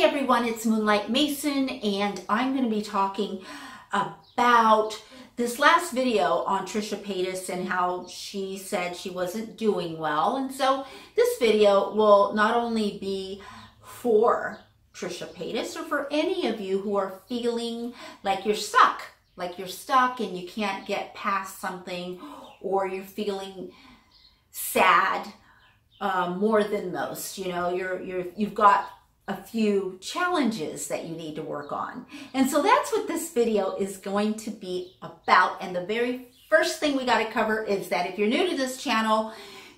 Hey everyone, it's Moonlight Mason, and I'm going to be talking about this last video on Trisha Paytas and how she said she wasn't doing well. And so this video will not only be for Trisha Paytas or for any of you who are feeling like you're stuck and you can't get past something, or you're feeling sad more than most. You know, you've got a few challenges that you need to work on. And so that's what this video is going to be about. And the very first thing we got to cover is that if you're new to this channel,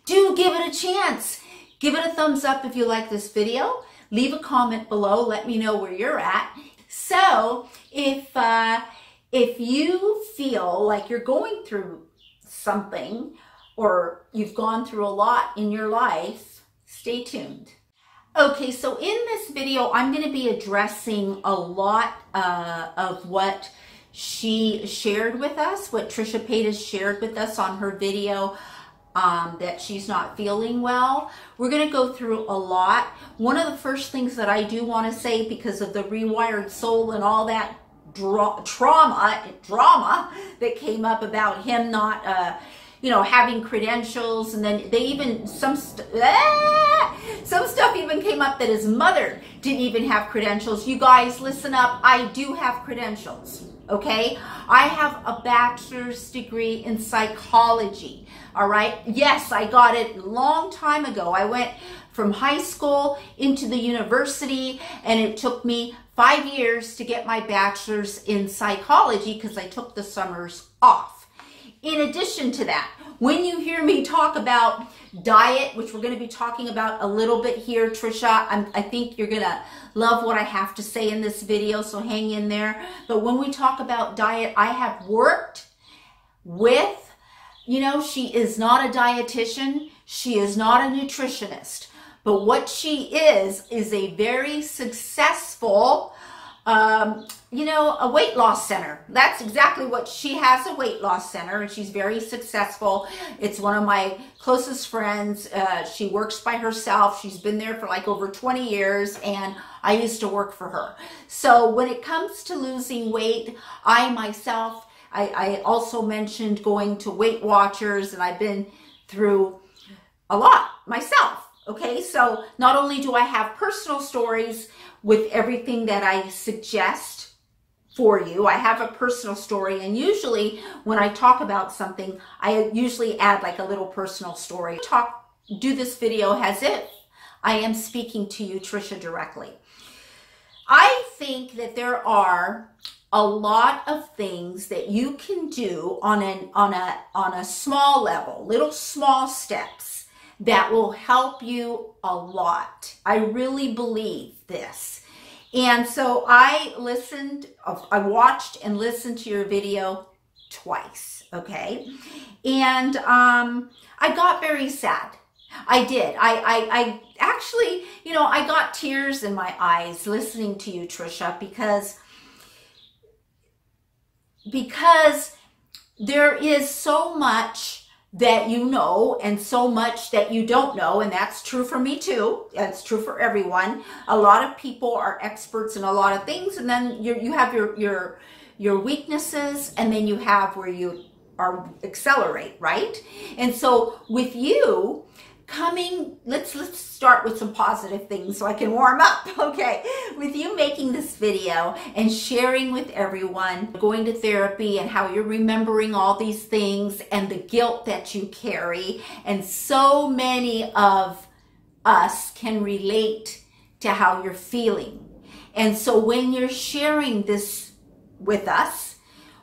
do give it a chance. Give it a thumbs up if you like this video. Leave a comment below. Let me know where you're at. So if you feel like you're going through something, or you've gone through a lot in your life, stay tuned. Okay, so in this video, I'm going to be addressing a lot of what she shared with us, what Trisha Paytas shared with us on her video, that she's not feeling well. We're going to go through a lot. One of the first things that I do want to say, because of the rewired soul and all that drama that came up about him not having credentials, and then they even some stuff even came up that his mother didn't even have credentials. You guys, listen up. I do have credentials, okay? I have a bachelor's degree in psychology, all right? Yes, I got it a long time ago. I went from high school into the university, and it took me 5 years to get my bachelor's in psychology because I took the summers off. In addition to that, when you hear me talk about diet, which we're going to be talking about a little bit here, Trisha, I think you're going to love what I have to say in this video, so hang in there. But when we talk about diet, I have worked with, she is not a dietitian, she is not a nutritionist, but what she is a very successful a weight loss center. That's exactly what she has, a weight loss center, and she's very successful. It's one of my closest friends. She works by herself. She's been there for like over 20 years, and I used to work for her. So when it comes to losing weight, I myself, I also mentioned going to Weight Watchers, and I've been through a lot myself. Okay, so not only do I have personal stories with everything that I suggest for you, I have a personal story, and usually when I talk about something, I usually add like a little personal story. Do this video as if I am speaking to you, Trisha, directly. I think that there are a lot of things that you can do on a small level, little small steps, that will help you a lot. I really believe this. And so I watched and listened to your video twice, okay? And I got very sad. I did. I actually, I got tears in my eyes listening to you, Trisha, because there is so much that you know and so much that you don't know, and that's true for me too. That's true for everyone. A lot of people are experts in a lot of things, and then you have your weaknesses, and then you have where you are accelerate, right? And so with you coming, let's start with some positive things so I can warm up, okay? With you making this video and sharing with everyone, going to therapy and how you're remembering all these things and the guilt that you carry, and so many of us can relate to how you're feeling. And so when you're sharing this with us,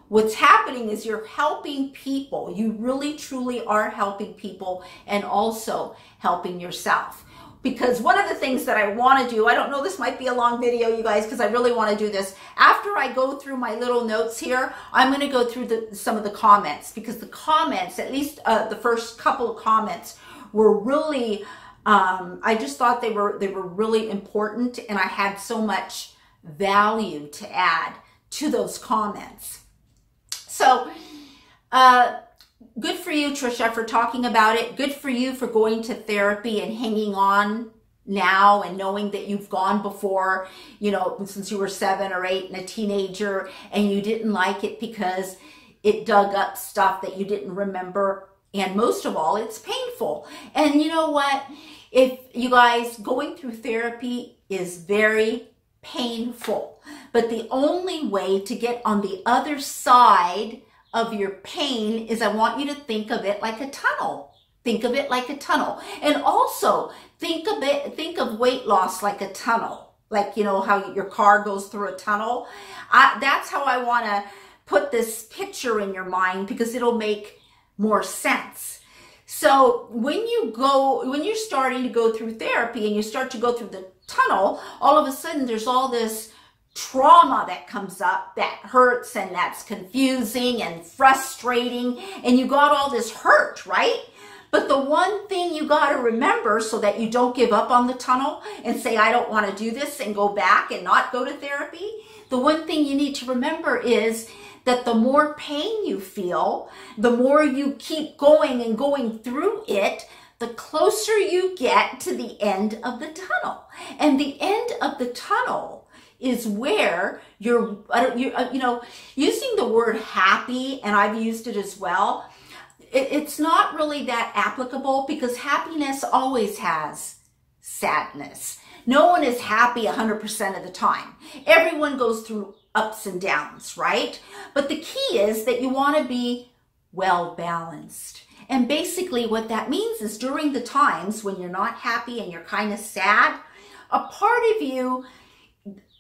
what's happening is you're helping people. You really, truly are helping people, and also helping yourself. Because one of the things that I want to do, I don't know, this might be a long video, you guys, because I really want to do this. After I go through my little notes here, I'm going to go through some of the comments, because the comments, at least the first couple of comments, were really, I just thought they were really important, and I had so much value to add to those comments. So, good for you, Trisha, for talking about it. Good for you for going to therapy and hanging on now, and knowing that you've gone before, you know, since you were 7 or 8 and a teenager, and you didn't like it because it dug up stuff that you didn't remember. And most of all, it's painful. And you know what? If you guys, going through therapy is very painful, but the only way to get on the other side of your pain is, I want you to think of it like a tunnel. Think of it like a tunnel. And also think of weight loss like a tunnel. Like, you know, how your car goes through a tunnel. That's how I want to put this picture in your mind, because it'll make more sense. So when you're starting to go through therapy and you start to go through the tunnel, all of a sudden there's all this trauma that comes up that hurts, and that's confusing and frustrating, and you got all this hurt, right? But the one thing you got to remember, so that you don't give up on the tunnel and say, I don't want to do this, and go back and not go to therapy, the one thing you need to remember is that the more pain you feel, the more you keep going and going through it, the closer you get to the end of the tunnel. And the end of the tunnel is where you know, using the word happy, and I've used it as well, it's not really that applicable, because happiness always has sadness. No one is happy 100% of the time. Everyone goes through ups and downs, right? But the key is that you want to be well balanced. And basically what that means is, during the times when you're not happy and you're kind of sad, a part of you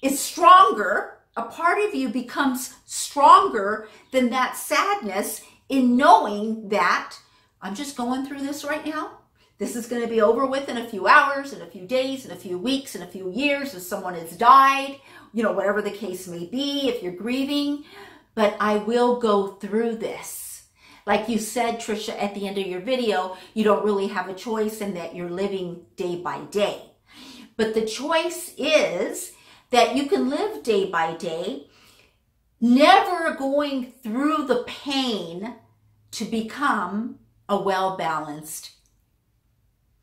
is stronger. A part of you becomes stronger than that sadness, in knowing that I'm just going through this right now. This is going to be over with in a few hours, in a few days, in a few weeks, in a few years, if someone has died, you know, whatever the case may be, if you're grieving. But I will go through this. Like you said, Trisha, at the end of your video, you don't really have a choice, and that you're living day by day. But the choice is that you can live day by day, never going through the pain to become a well-balanced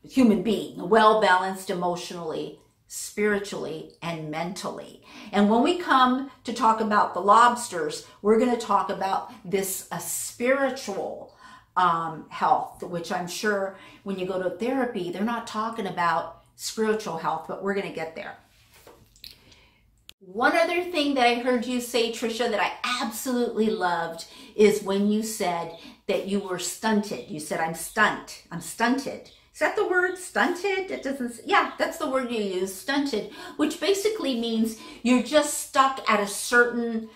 human being, well-balanced emotionally, spiritually, and mentally. And when we come to talk about the lobsters, we're going to talk about this spiritual health, which I'm sure when you go to therapy, they're not talking about spiritual health, but we're going to get there. One other thing that I heard you say, Trisha, that I absolutely loved is when you said that you were stunted. You said, I'm stunted. Is that the word, stunted? It doesn't, yeah, that's the word you use, stunted, which basically means you're just stuck at a certain,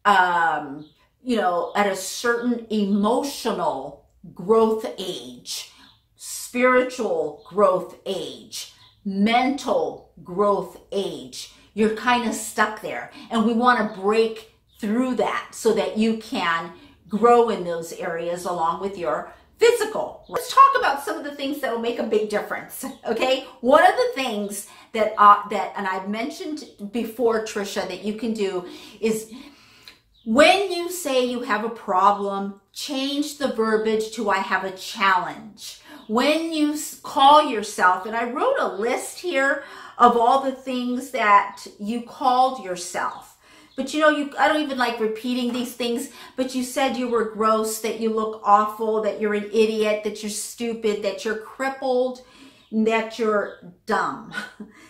you know, at a certain emotional growth age, spiritual growth age, mental growth age. You're kind of stuck there, and we want to break through that so that you can grow in those areas along with your physical. Let's talk about some of the things that will make a big difference, okay? One of the things that, and I've mentioned before, Trisha, that you can do is, when you say you have a problem, change the verbiage to I have a challenge. When you call yourself, and I wrote a list here of all the things that you called yourself. But you know, I don't even like repeating these things, but you said you were gross, that you look awful, that you're an idiot, that you're stupid, that you're crippled, that you're dumb.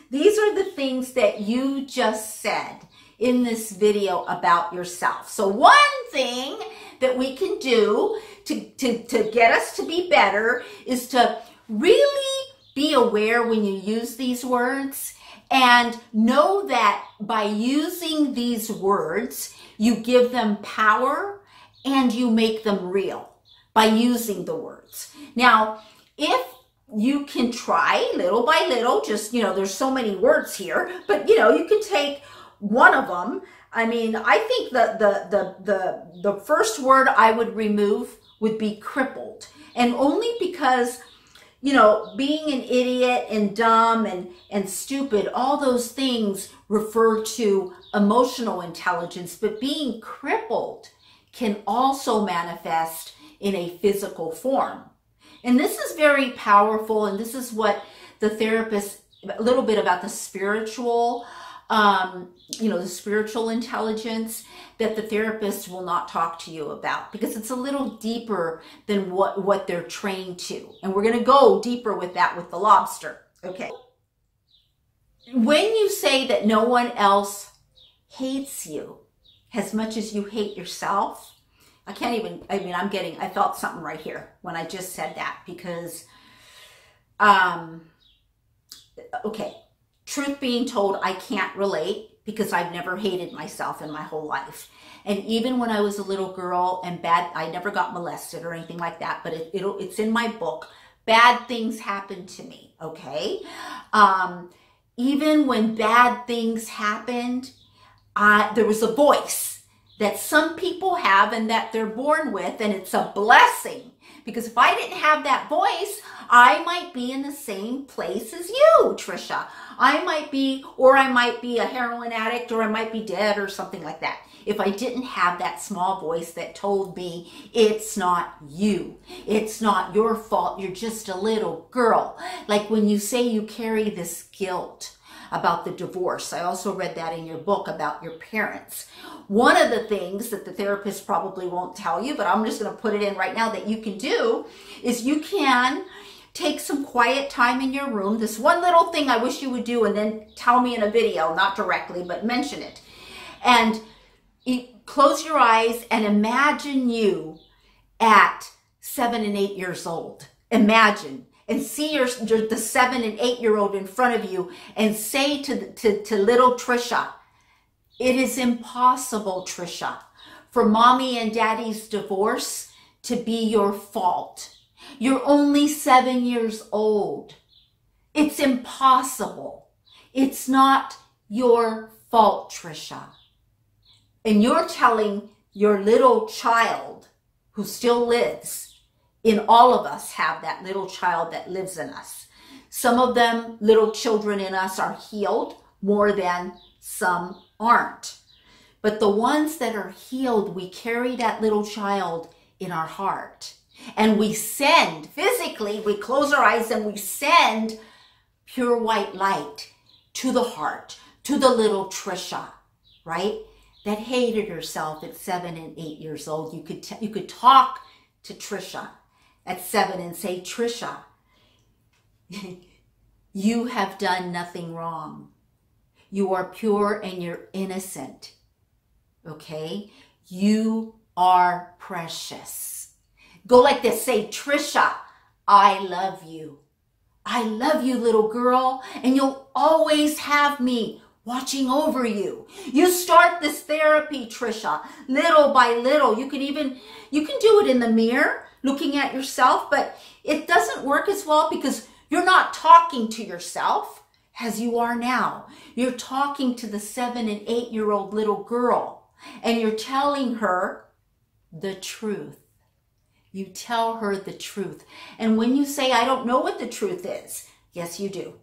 These are the things that you just said in this video about yourself. So one thing that we can do to get us to be better is to really be aware when you use these words, and know that by using these words, you give them power and you make them real by using the words. Now, if you can try little by little, just, you know, there's so many words here, but you know, you can take one of them. I mean, I think the first word I would remove would be crippled, and only because, you know, being an idiot and dumb and stupid, all those things refer to emotional intelligence, but being crippled can also manifest in a physical form. And this is very powerful, and this is what the therapist a little bit about the spiritual, the spiritual intelligence that the therapist will not talk to you about, because it's a little deeper than what they're trained to. And we're going to go deeper with that with the lobster. Okay. When you say that no one else hates you as much as you hate yourself, I felt something right here when I just said that, because, okay, truth being told, I can't relate, because I've never hated myself in my whole life. And even when I was a little girl and I never got molested or anything like that, but it's in my book. Bad things happened to me, okay? Even when bad things happened, there was a voice that some people have and that they're born with, and it's a blessing. Because if I didn't have that voice, I might be in the same place as you, Trisha. I might be a heroin addict, or I might be dead or something like that, if I didn't have that small voice that told me, it's not you. It's not your fault. You're just a little girl. Like when you say you carry this guilt about the divorce. I also read that in your book about your parents. One of the things that the therapist probably won't tell you, but I'm just going to put it in right now, that you can do is you can take some quiet time in your room. This one little thing I wish you would do, and then tell me in a video, not directly, but mention it. And close your eyes and imagine you at 7 and 8 years old. Imagine. And see the 7 and 8 year old in front of you, and say to little Trisha, it is impossible, Trisha, for mommy and daddy's divorce to be your fault. You're only 7 years old. It's impossible. It's not your fault, Trisha. And you're telling your little child who still lives. In all of us have that little child that lives in us. Some of them, little children in us, are healed more than some aren't. But the ones that are healed, we carry that little child in our heart. And we send, physically, we close our eyes and we send pure white light to the heart, to the little Trisha, right? That hated herself at 7 and 8 years old. You could talk to Trisha at 7 and say, Trisha, you have done nothing wrong. You are pure and you're innocent. Okay? You are precious. Go like this. Say, Trisha, I love you. I love you, little girl, and you'll always have me watching over you. You start this therapy, Trisha, little by little. You can do it in the mirror, looking at yourself, but it doesn't work as well because you're not talking to yourself as you are now. You're talking to the 7 and 8 year old little girl, and you're telling her the truth. You tell her the truth. And when you say, I don't know what the truth is, yes, you do.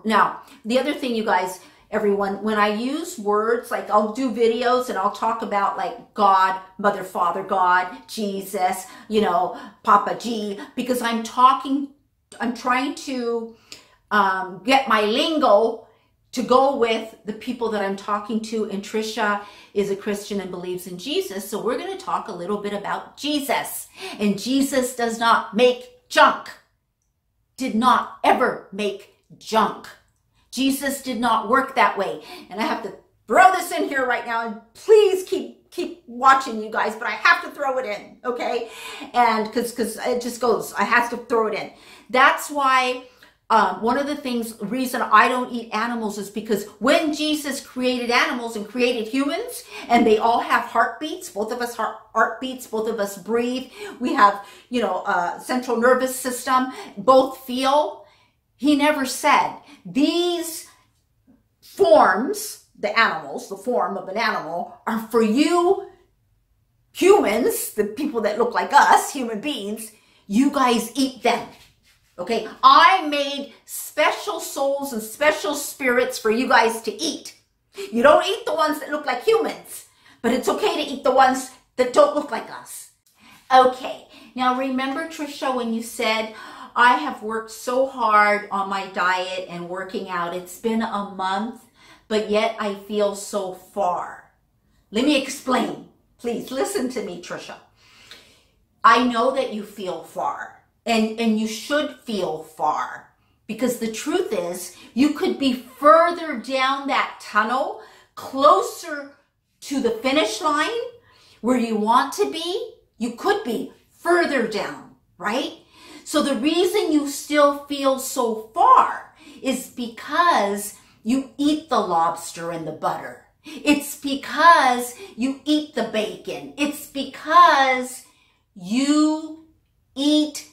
Now, the other thing, you guys, everyone, when I use words, like I'll do videos and I'll talk about like God, Mother, Father, God, Jesus, Papa G, because I'm trying to get my lingo to go with the people that I'm talking to. And Trisha is a Christian and believes in Jesus. So we're going to talk a little bit about Jesus. And Jesus does not make junk. Did not ever make junk. Jesus did not work that way. And I have to throw this in here right now. And please keep watching, you guys, but I have to throw it in, okay? And because it just goes, I have to throw it in. That's why one of the reason I don't eat animals is because when Jesus created animals and created humans, and they all have heartbeats, both of us heartbeats, both of us breathe, we have, central nervous system, both feel. He never said these forms, the animals, the form of an animal, are for you humans, the people that look like us, human beings. You guys eat them. Okay, I made special souls and special spirits for you guys to eat. You don't eat the ones that look like humans, but it's okay to eat the ones that don't look like us. Okay, now remember, Trisha, when you said, I have worked so hard on my diet and working out. It's been a month, but yet I feel so far. Let me explain. Please listen to me, Trisha. I know that you feel far, and you should feel far, because the truth is you could be further down that tunnel, closer to the finish line where you want to be. You could be further down, right? So the reason you still feel so far is because you eat the lobster and the butter. It's because you eat the bacon. It's because you eat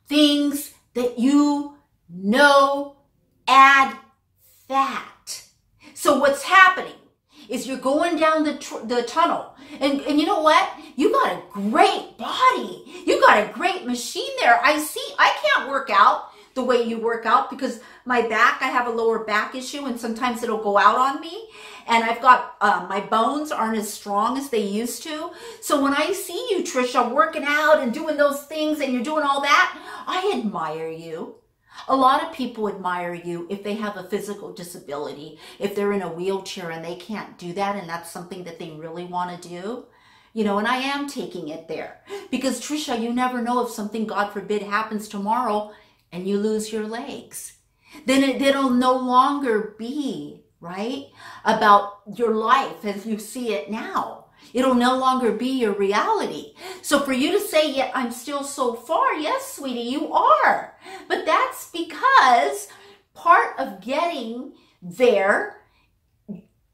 things that you know add fat. So what's happening is you're going down the tunnel, and you know what? You got a great body. You got a great machine there. I can't work out the way you work out because my back, I have a lower back issue, and sometimes it'll go out on me. And I've got, my bones aren't as strong as they used to. So when I see you, Trisha, working out and doing those things and you're doing all that, I admire you. A lot of people admire you if they have a physical disability, if they're in a wheelchair and they can't do that and that's something that they really want to do. You know, and I am taking it there. Because Trisha, you never know if something, God forbid, happens tomorrow and you lose your legs. Then it'll no longer be, right, about your life as you see it now. It'll no longer be your reality. So for you to say, yeah, I'm still so far, yes, sweetie, you are. But that's because part of getting there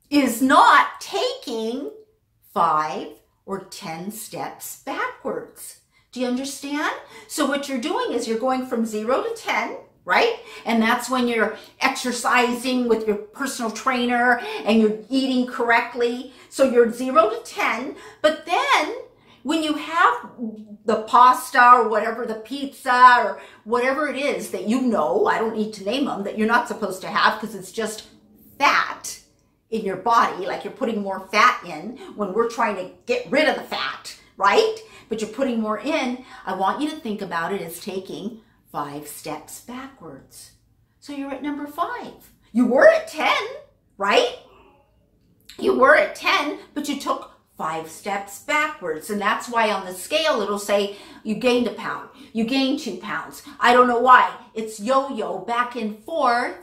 is not taking 5 or 10 steps backwards. Do you understand? So what you're doing is you're going from 0 to 10, right? And that's when you're exercising with your personal trainer and you're eating correctly. So you're 0 to 10. But then when you have the pasta or whatever, the pizza or whatever it is that you know, I don't need to name them, that you're not supposed to have because it's just fat in your body, like you're putting more fat in when we're trying to get rid of the fat, right? But you're putting more in. I want you to think about it as taking 5 steps backwards. So you're at number 5. You were at 10, right? You were at 10, but you took 5 steps backwards. And that's why on the scale, it'll say you gained a pound, you gained 2 pounds. I don't know why. It's yo-yo back and forth,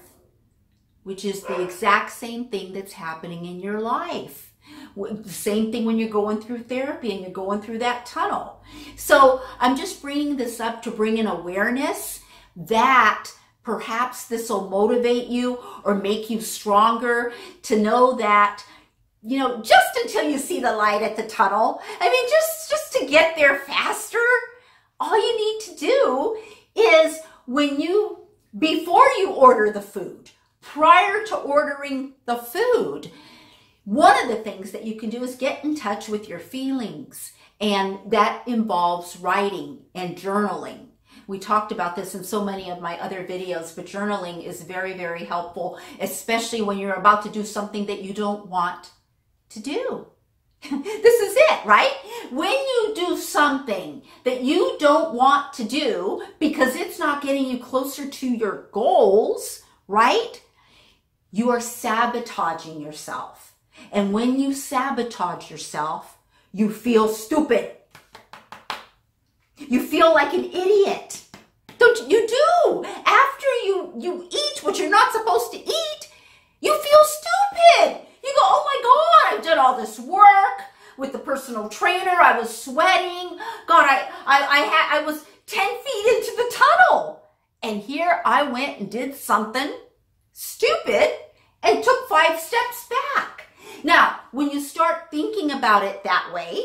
which is the exact same thing that's happening in your life. The same thing when you're going through therapy and you're going through that tunnel. So I'm just bringing this up to bring in awareness that perhaps this will motivate you or make you stronger to know that, you know, just until you see the light at the tunnel, I mean, just to get there faster, all you need to do is before you order the food, prior to ordering the food, one of the things that you can do is get in touch with your feelings, and that involves writing and journaling. We talked about this in so many of my other videos, but journaling is very, very helpful, especially when you're about to do something that you don't want to do. This is it, right? When you do something that you don't want to do because it's not getting you closer to your goals, right? You are sabotaging yourself. And when you sabotage yourself, you feel stupid. You feel like an idiot. Don't you do? After you eat what you're not supposed to eat, you feel stupid. You go, oh my God, I've done all this work with the personal trainer. I was sweating. God, I was 10 feet into the tunnel. And here I went and did something stupid and took 5 steps back. Now, when you start thinking about it that way,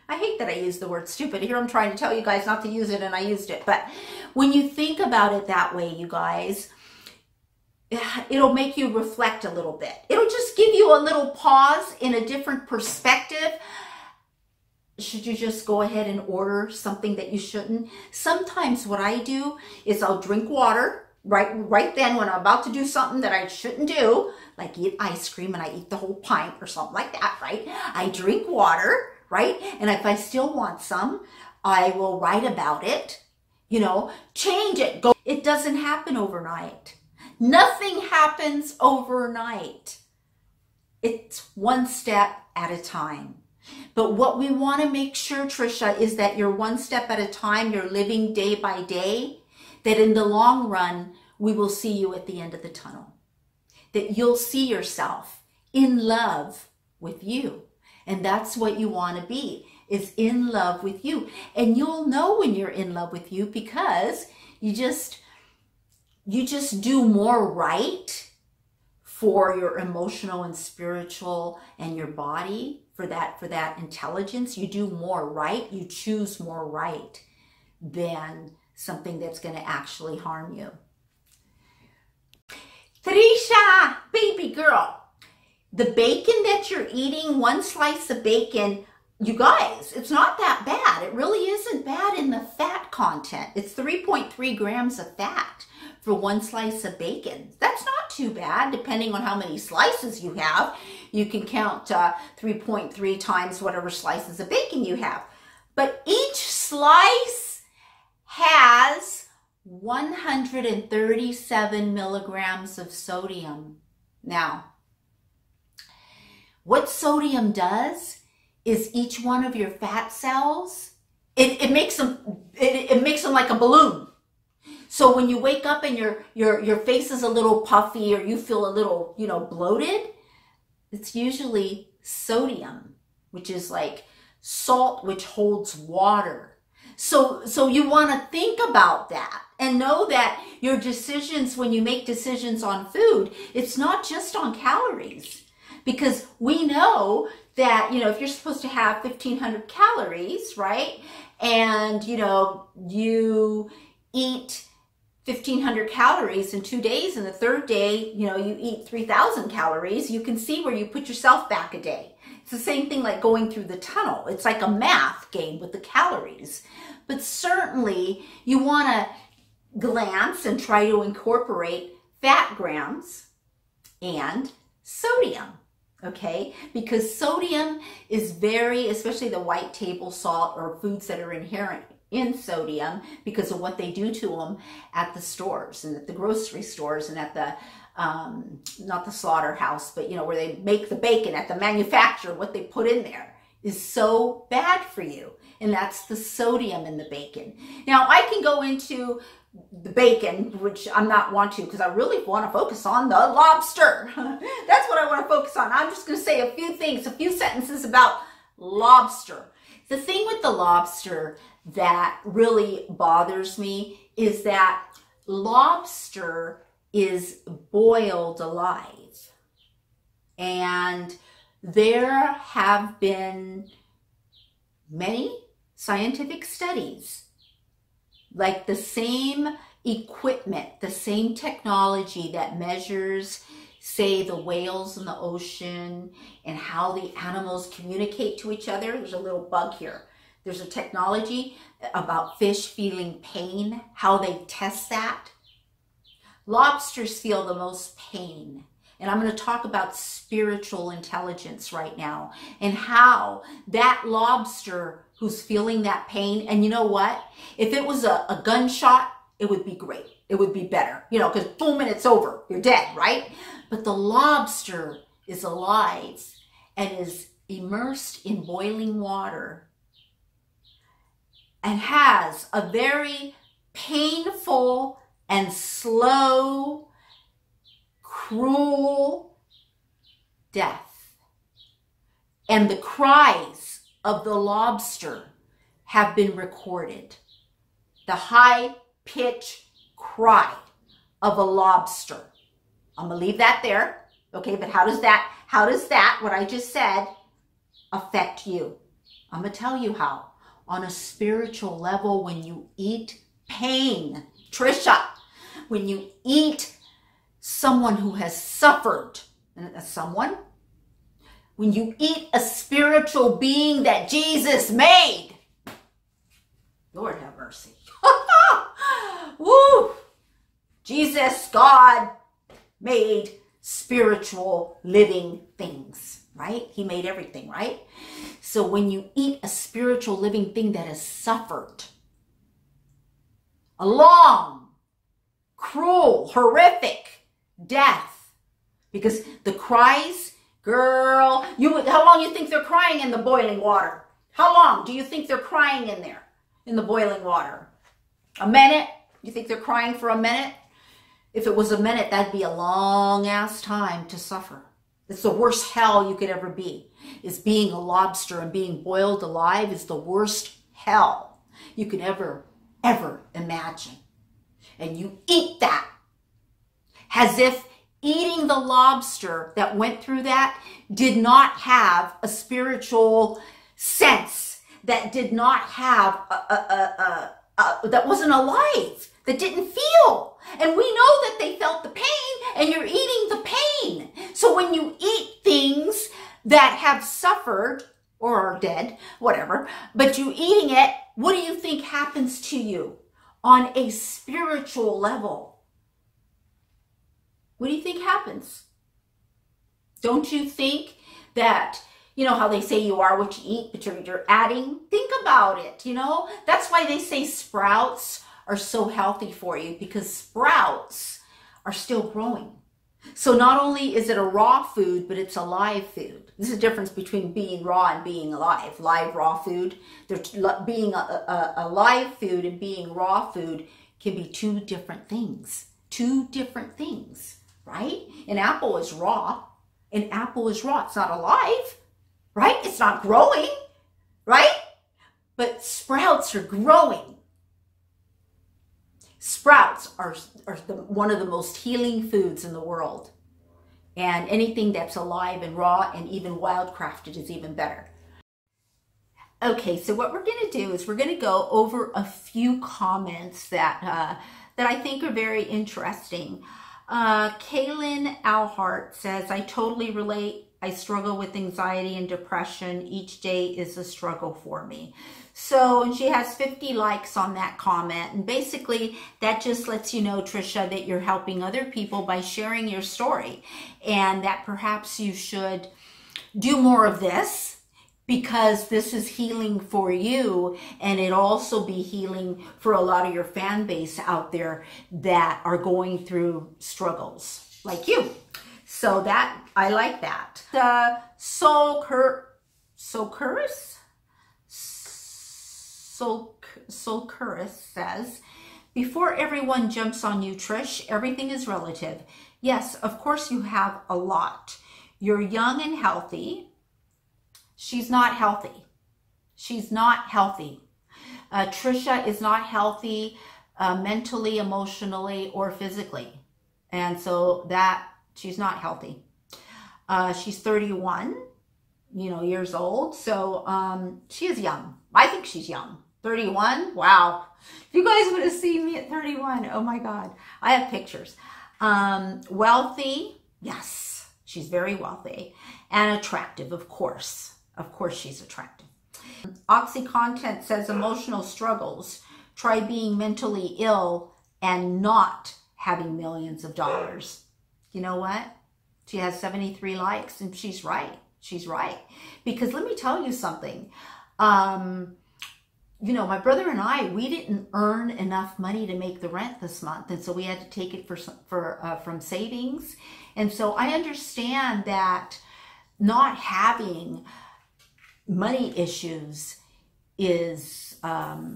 I hate that I use the word stupid. Here I'm trying to tell you guys not to use it and I used it. But when you think about it that way, you guys, it'll make you reflect a little bit. It'll just give you a little pause in a different perspective. Should you just go ahead and order something that you shouldn't? Sometimes what I do is I'll drink water right then when I'm about to do something that I shouldn't do, like eat ice cream and I eat the whole pint or something like that, right? I drink water, right? And if I still want some, I will write about it change it. Go. It doesn't happen overnight. Nothing happens overnight. It's one step at a time. But what we want to make sure, Trisha, is that you're one step at a time, you're living day by day, that in the long run, we will see you at the end of the tunnel. That you'll see yourself in love with you. And that's what you want to be, is in love with you. And you'll know when you're in love with you because you just do more right for your emotional and spiritual and your body, for that intelligence. You do more right. You choose more right than something that's going to actually harm you. Trisha, baby girl, the bacon that you're eating, one slice of bacon, you guys, it's not that bad. It really isn't bad in the fat content. It's 3.3 grams of fat for one slice of bacon. That's not too bad, depending on how many slices you have. You can count 3.3 times whatever slices of bacon you have. But each slice has 137 milligrams of sodium. Now, what sodium does is each one of your fat cells, it makes them like a balloon. So when you wake up and your face is a little puffy or you feel a little, bloated, it's usually sodium, which is like salt which holds water. So you want to think about that and know that your decisions, when you make decisions on food, it's not just on calories. Because we know that, if you're supposed to have 1,500 calories, right? And, you eat 1,500 calories in 2 days, and the third day, you eat 3,000 calories, you can see where you put yourself back a day. It's the same thing like going through the tunnel. It's like a math game with the calories. But certainly you want to glance and try to incorporate fat grams and sodium. Okay, because sodium is especially the white table salt or foods that are inherent in sodium because of what they do to them at the stores and at the grocery stores and at the, not the slaughterhouse, but where they make the bacon at the manufacturer, what they put in there is so bad for you. And that's the sodium in the bacon. Now I can go into the bacon, which I'm not want to because I really want to focus on the lobster. That's what I want to focus on. I'm just going to say a few sentences about lobster. The thing with the lobster that really bothers me is that lobster is boiled alive. And there have been many scientific studies, like the same equipment, the same technology that measures, say, the whales in the ocean and how the animals communicate to each other. There's a little bug here. There's a technology about fish feeling pain, how they test that. Lobsters feel the most pain. And I'm going to talk about spiritual intelligence right now and how that lobster who's feeling that pain, and you know what? If it was a gunshot, it would be great. It would be better, because boom, and it's over. You're dead, right? But the lobster is alive and is immersed in boiling water and has a very painful and slow, cruel death. And the cries of the lobster have been recorded. The high-pitched cry of a lobster. I'm going to leave that there. Okay, but how does that, what I just said, affect you? I'm going to tell you how. On a spiritual level, when you eat pain, Trisha, when you eat someone who has suffered, when you eat a spiritual being that Jesus made, Lord have mercy. Woo! Jesus, God, made spiritual living things, right? He made everything, right? So when you eat a spiritual living thing that has suffered, a long, cruel, horrific death. Because the cries, girl, how long you think they're crying in the boiling water? How long do you think they're crying in there, in the boiling water? A minute? You think they're crying for a minute? If it was a minute, that'd be a long ass time to suffer. It's the worst hell you could ever be. Is being a lobster and being boiled alive is the worst hell you could ever imagine. And you eat that as if eating the lobster that went through that did not have a spiritual sense, that did not have that wasn't alive, that didn't feel. And we know that they felt the pain, and you're eating the pain. So when you eat things that have suffered or are dead, whatever, but you eating it, what do you think happens to you on a spiritual level? What do you think happens? Don't you think that, you know how they say you are what you eat, but you're adding? Think about it, you know? That's why they say sprouts are so healthy for you, because sprouts are still growing. So not only is it a raw food, but it's a live food. There's a difference between being raw and being alive. Live, raw food. Being a live food and being raw food can be two different things. Two different things, right? An apple is raw. An apple is raw. It's not alive, right? It's not growing, right? But sprouts are growing. Sprouts are one of the most healing foods in the world. And anything that's alive and raw and even wildcrafted is even better. Okay, so what we're going to do is we're going to go over a few comments that I think are very interesting. Kaylin Alhart says, I totally relate. I struggle with anxiety and depression. Each day is a struggle for me. So, and she has 50 likes on that comment. And basically, that just lets you know, Trisha, that you're helping other people by sharing your story. And that perhaps you should do more of this, because this is healing for you. And it also be healing for a lot of your fan base out there that are going through struggles like you. So that, I like that. Solcuris says, before everyone jumps on you, Trish, everything is relative. Yes, of course you have a lot. You're young and healthy. She's not healthy. She's not healthy. Trisha is not healthy mentally, emotionally, or physically. And so that she's not healthy. She's 31, years old. So she is young. I think she's young. 31. Wow. If you guys would have seen me at 31. Oh my God. I have pictures. Wealthy. Yes, she's very wealthy. And attractive, of course. Of course she's attractive. OxyContent says emotional struggles. Try being mentally ill and not having millions of dollars. You know what? She has 73 likes, and she's right. She's right. Because let me tell you something. My brother and I, we didn't earn enough money to make the rent this month. And so we had to take it from savings. And so I understand that not having money issues is a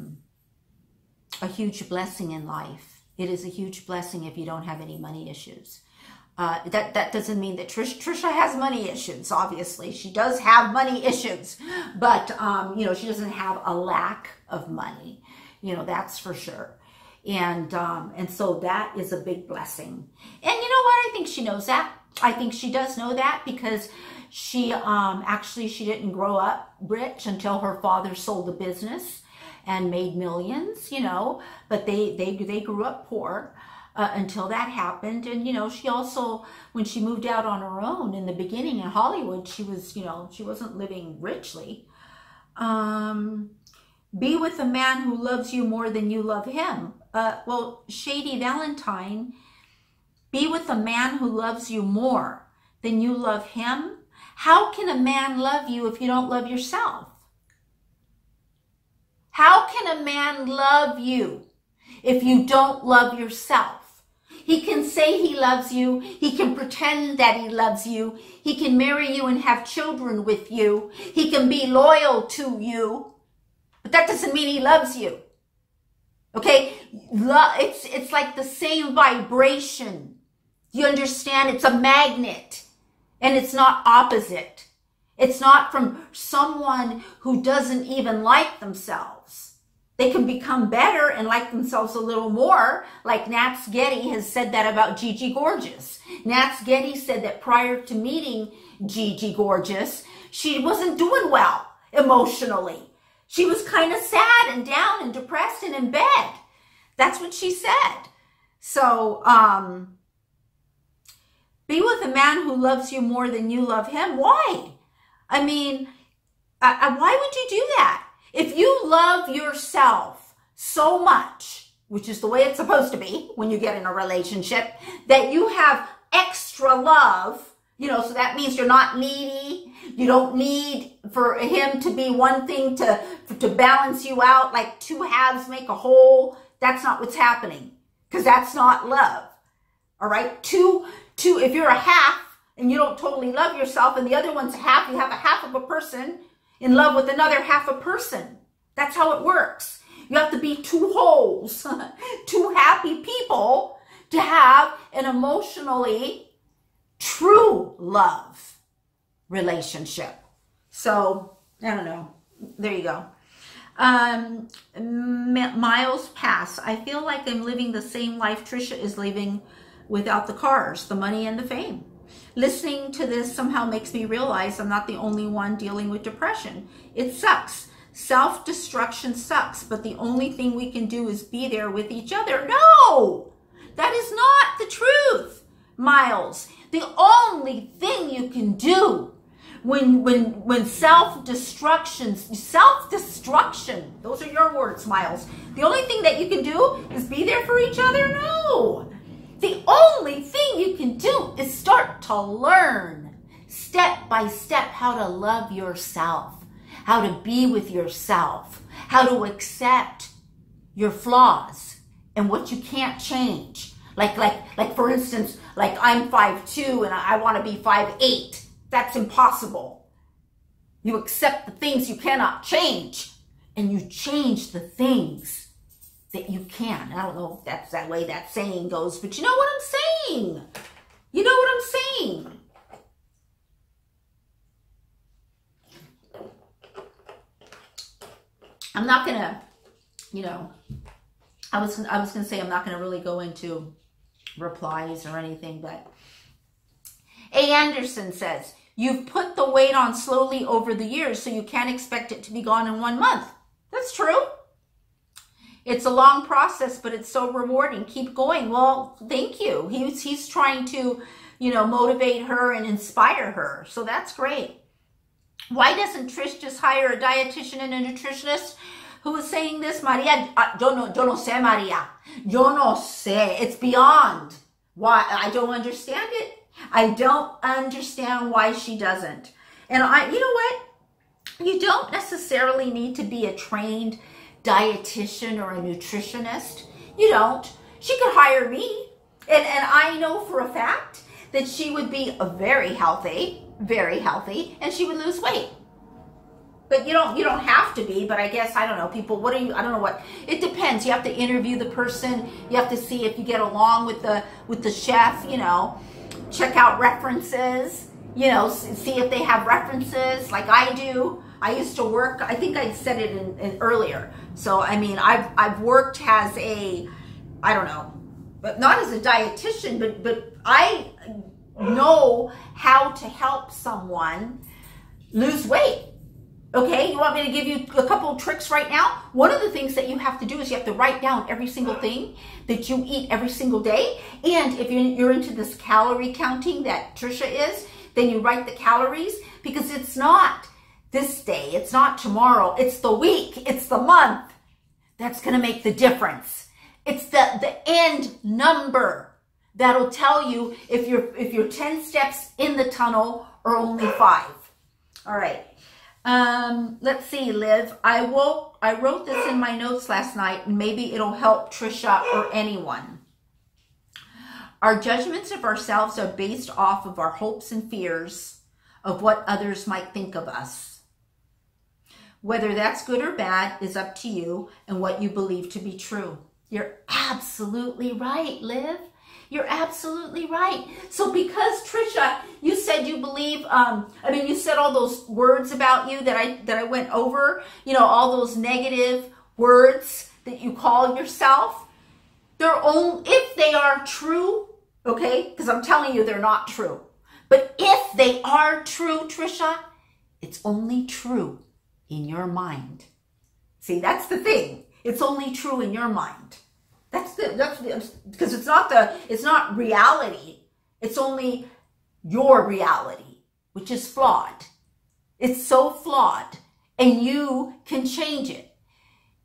huge blessing in life. It is a huge blessing if you don't have any money issues. That doesn't mean that Trisha has money issues. Obviously, she does have money issues, but she doesn't have a lack of money. That's for sure. And so that is a big blessing. And you know what? I think she knows that. I think she does know that, because she she didn't grow up rich until her father sold the business and made millions. But they grew up poor. Until that happened. And, she also, when she moved out on her own in the beginning in Hollywood, she was, she wasn't living richly. Be with a man who loves you more than you love him. Well, Shady Valentine, be with a man who loves you more than you love him. How can a man love you if you don't love yourself? How can a man love you if you don't love yourself. He can say he loves you. He can pretend that he loves you. He can marry you and have children with you. He can be loyal to you. But that doesn't mean he loves you. Okay? It's like the same vibration. You understand? It's a magnet. And it's not opposite. It's not from someone who doesn't even like themselves. They can become better and like themselves a little more. Like Nats Getty has said that about Gigi Gorgeous. Nats Getty said that prior to meeting Gigi Gorgeous, she wasn't doing well emotionally. She was kind of sad and down and depressed and in bed. That's what she said. So, be with a man who loves you more than you love him. Why? I mean, why would you do that? If you love yourself so much, which is the way it's supposed to be when you get in a relationship, that you have extra love, so that means you're not needy. You don't need for him to be one thing to balance you out, like two halves make a whole. That's not what's happening, because that's not love. All right? Two, if you're a half and you don't totally love yourself and the other one's a half, you have a half of a person in love with another half a person. That's how it works. You have to be two wholes, two happy people to have an emotionally true love relationship. So, I don't know. There you go. Miles pass. I feel like I'm living the same life Trisha is living without the cars, the money, and the fame. Listening to this somehow makes me realize I'm not the only one dealing with depression. It sucks. Self-destruction sucks, but the only thing we can do is be there with each other. No! That is not the truth, Miles. The only thing you can do when self-destruction, those are your words, Miles. The only thing that you can do is be there for each other? No! The only thing you can do is start to learn step by step how to love yourself, how to be with yourself, how to accept your flaws and what you can't change. Like for instance, like I'm 5'2" and I want to be 5'8". That's impossible. You accept the things you cannot change and you change the things that you can. I don't know if that's that way that saying goes, but you know what I'm saying. You know what I'm saying. I'm not gonna, I was gonna say I'm not gonna really go into replies or anything, but A. Anderson says, you've put the weight on slowly over the years, so you can't expect it to be gone in 1 month. That's true. It's a long process, but it's so rewarding. Keep going. Well, thank you. He's trying to, motivate her and inspire her. So that's great. Why doesn't Trish just hire a dietitian and a nutritionist? Who is saying this? Maria, yo no sé, Maria. Yo no sé. It's beyond. Why? I don't understand it. I don't understand why she doesn't. And you know what? You don't necessarily need to be a trained dietitian or a nutritionist. You don't. She could hire me. And I know for a fact that she would be very healthy, and she would lose weight. But you don't have to be, but I guess, I don't know, people, I don't know what, it depends. You have to interview the person. You have to see if you get along with the chef, check out references, see if they have references like I do. I used to work, I think I said it in earlier. So, I mean, I've worked as I don't know, but not as a dietitian, but I know how to help someone lose weight. Okay, you want me to give you a couple of tricks right now? One of the things that you have to do is you have to write down every single thing that you eat every single day. And if you're into this calorie counting that Trisha is, then you write the calories, because it's not this day, it's not tomorrow, it's the week, it's the month that's going to make the difference. It's the end number that'll tell you if you're 10 steps in the tunnel or only 5. All right. Let's see, Liv. I wrote this in my notes last night, and maybe it'll help Trisha or anyone. Our judgments of ourselves are based off of our hopes and fears of what others might think of us. Whether that's good or bad is up to you and what you believe to be true. You're absolutely right, Liv. You're absolutely right. So because Trisha, you said you believe, you said all those words about you that I went over, all those negative words that you call yourself, if they are true, okay, because I'm telling you they're not true. But if they are true, Trisha, it's only true in your mind. See, that's the thing. It's only true in your mind. That's because it's not reality. It's only your reality, which is flawed. It's so flawed, and you can change it.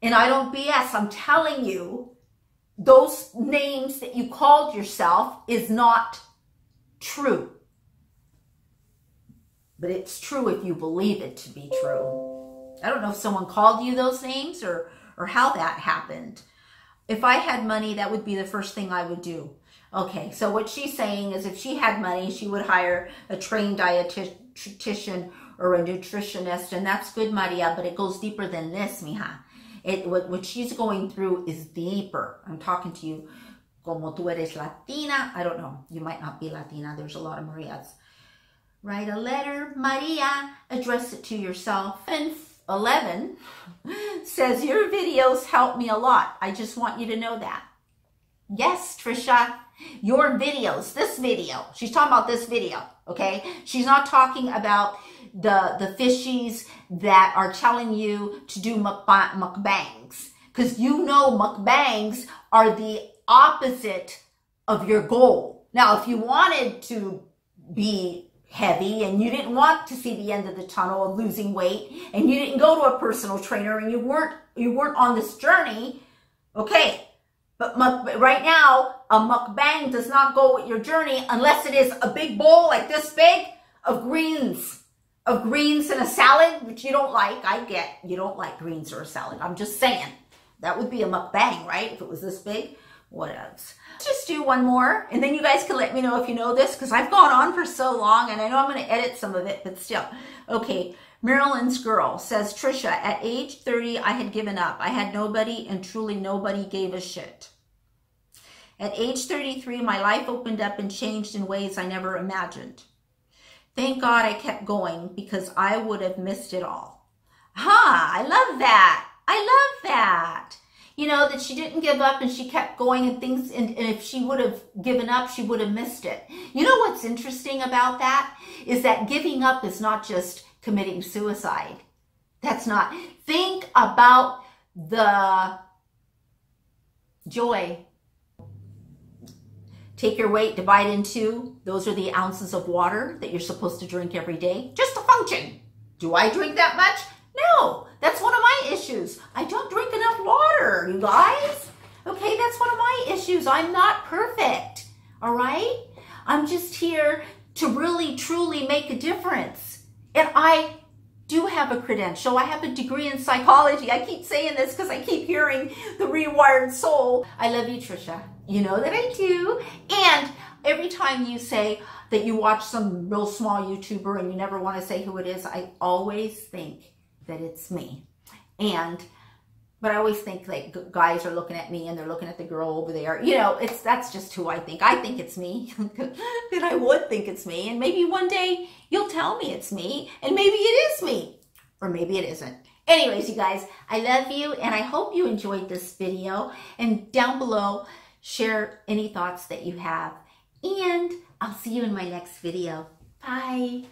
And I don't BS. I'm telling you, those names that you called yourself is not true. But it's true if you believe it to be true. I don't know if someone called you those names or how that happened. If I had money, that would be the first thing I would do. Okay, so what she's saying is if she had money, she would hire a trained dietitian or a nutritionist, and that's good, Maria, but it goes deeper than this, mija. What she's going through is deeper. I'm talking to you como tú eres Latina. I don't know. You might not be Latina. There's a lot of Marias. Write a letter, Maria. Address it to yourself. And 11 says, your videos help me a lot. I just want you to know that. Yes, Trisha, your videos, this video. She's talking about this video, okay? She's not talking about the fishies that are telling you to do mukbangs. Because mukbangs are the opposite of your goal. Now, if you wanted to be heavy and you didn't want to see the end of the tunnel of losing weight and you didn't go to a personal trainer and you weren't on this journey, okay. But right now, a mukbang does not go with your journey unless it is a big bowl like this big of greens and a salad, which you don't like. I get you don't like greens or a salad. I'm just saying that would be a mukbang, right? If it was this big. What else? Let's just do one more, and then you guys can let me know if you know this, because I've gone on for so long, and I know I'm going to edit some of it, but still. Okay, Maryland's girl says, Trisha, at age 30, I had given up. I had nobody, and truly nobody gave a shit. At age 33, my life opened up and changed in ways I never imagined. Thank God I kept going, because I would have missed it all. I love that. I love that. That she didn't give up and she kept going and things, and if she would have given up, she would have missed it. You know what's interesting about that is that giving up is not just committing suicide. That's not. Think about the joy. Take your weight, divide in 2. Those are the ounces of water that you're supposed to drink every day just to function. Do I drink that much? No, that's one of my issues. I don't drink enough water, you guys. Okay, that's one of my issues. I'm not perfect, all right? I'm just here to really, truly make a difference. And I do have a credential. I have a degree in psychology. I keep saying this because I keep hearing the rewired soul. I love you, Trisha. You know that I do. And every time you say that you watch some real small YouTuber and you never want to say who it is, I always think that it's me. But I always think like guys are looking at me and they're looking at the girl over there. That's just who I think. I think it's me. And I would think it's me. And maybe one day you'll tell me it's me. And maybe it is me. Or maybe it isn't. Anyways, you guys, I love you. And I hope you enjoyed this video. And down below, share any thoughts that you have. And I'll see you in my next video. Bye.